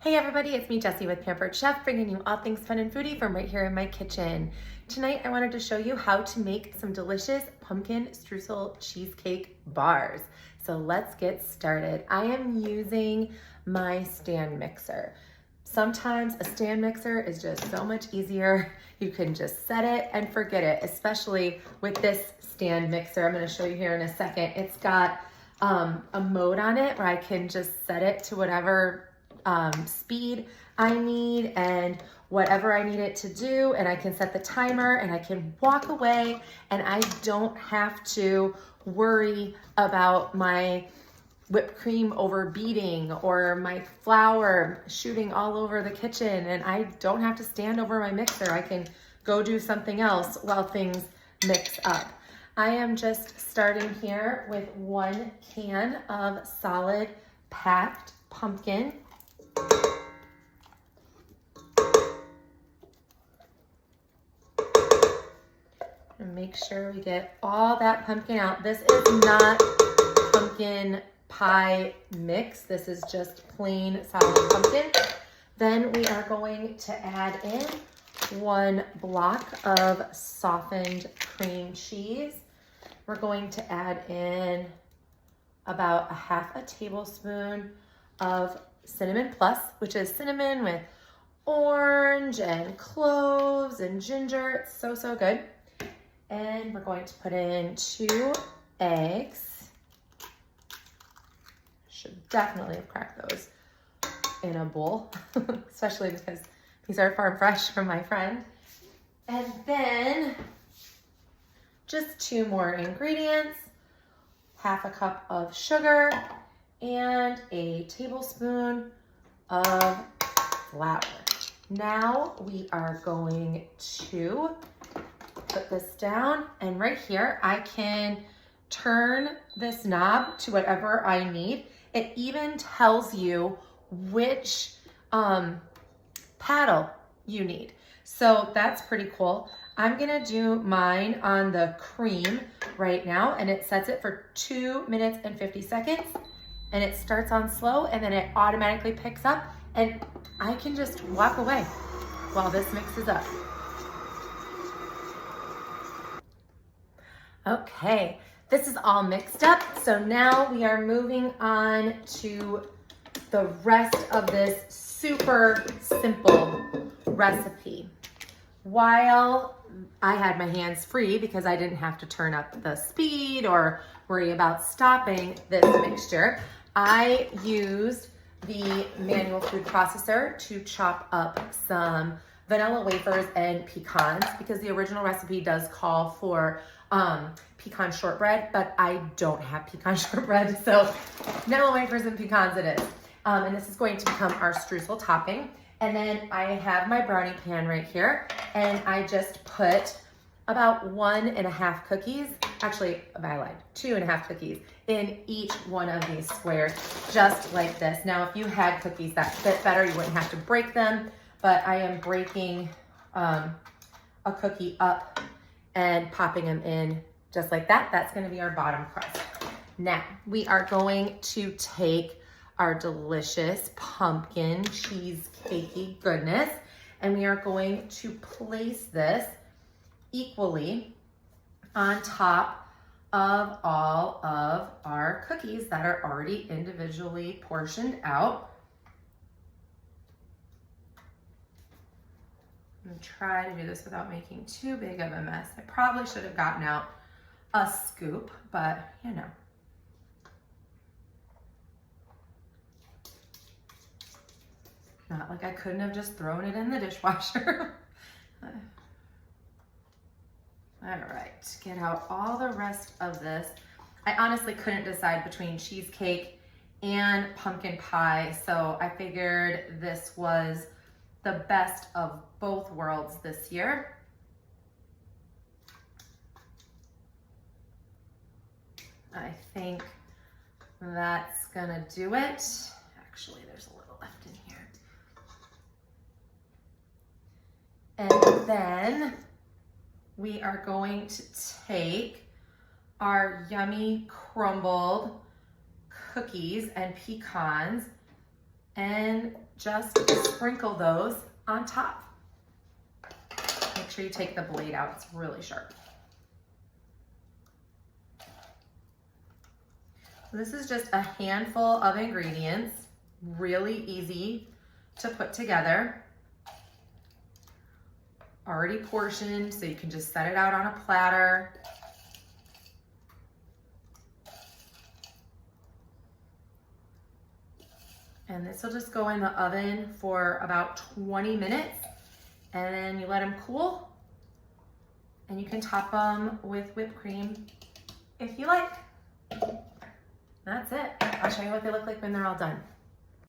Hey everybody, it's me Jessie with Pampered Chef, bringing you all things fun and foodie from right here in my kitchen. Tonight I wanted to show you how to make some delicious pumpkin streusel cheesecake bars. So let's get started. I am using my stand mixer. Sometimes a stand mixer is just so much easier. You can just set it and forget it, especially with this stand mixer. I'm going to show you here in a second. It's got a mode on it where I can just set it to whatever speed I need and whatever I need it to do, and I can set the timer and I can walk away and I don't have to worry about my whipped cream overbeating or my flour shooting all over the kitchen, and I don't have to stand over my mixer. I can go do something else while things mix up. I am just starting here with 1 can of solid packed pumpkin. And make sure we get all that pumpkin out. This is not pumpkin pie mix. This is just plain solid pumpkin. Then we are going to add in 1 block of softened cream cheese. We're going to add in about 1/2 tablespoon of cinnamon plus, which is cinnamon with orange and cloves and ginger. It's so, so good. And we're going to put in 2 eggs. Should definitely have cracked those in a bowl, especially because these are farm fresh from my friend. And then just 2 more ingredients, 1/2 cup of sugar and a tablespoon of flour. Now we are going to put this down, and right here I can turn this knob to whatever I need. It even tells you which paddle you need. So that's pretty cool. I'm gonna do mine on the cream right now, and it sets it for 2 minutes and 50 seconds. And it starts on slow and then it automatically picks up, and I can just walk away while this mixes up. Okay, this is all mixed up. So now we are moving on to the rest of this super simple recipe. While I had my hands free because I didn't have to turn up the speed or worry about stopping this mixture, I used the manual food processor to chop up some vanilla wafers and pecans, because the original recipe does call for pecan shortbread, but I don't have pecan shortbread, so vanilla wafers and pecans it is. And this is going to become our streusel topping. And then I have my brownie pan right here, and I just put about 1.5 cookies, actually I lied, 2.5 cookies in each one of these squares, just like this. Now, if you had cookies that fit better, you wouldn't have to break them, but I am breaking a cookie up and popping them in just like that. That's gonna be our bottom crust. Now, we are going to take our delicious pumpkin cheesecakey goodness, and we are going to place this equally on top of all of our cookies that are already individually portioned out. And try to do this without making too big of a mess. I probably should have gotten out a scoop, but you know. Not like I couldn't have just thrown it in the dishwasher. All right, get out all the rest of this. I honestly couldn't decide between cheesecake and pumpkin pie, so I figured this was the best of both worlds this year. I think that's gonna do it. Actually, there's a little left in here. And then we are going to take our yummy crumbled cookies and pecans and just sprinkle those on top. Make sure you take the blade out, it's really sharp. This is just a handful of ingredients, really easy to put together. Already portioned, so you can just set it out on a platter. And this will just go in the oven for about 20 minutes, and then you let them cool, and you can top them with whipped cream if you like. That's it. I'll show you what they look like when they're all done.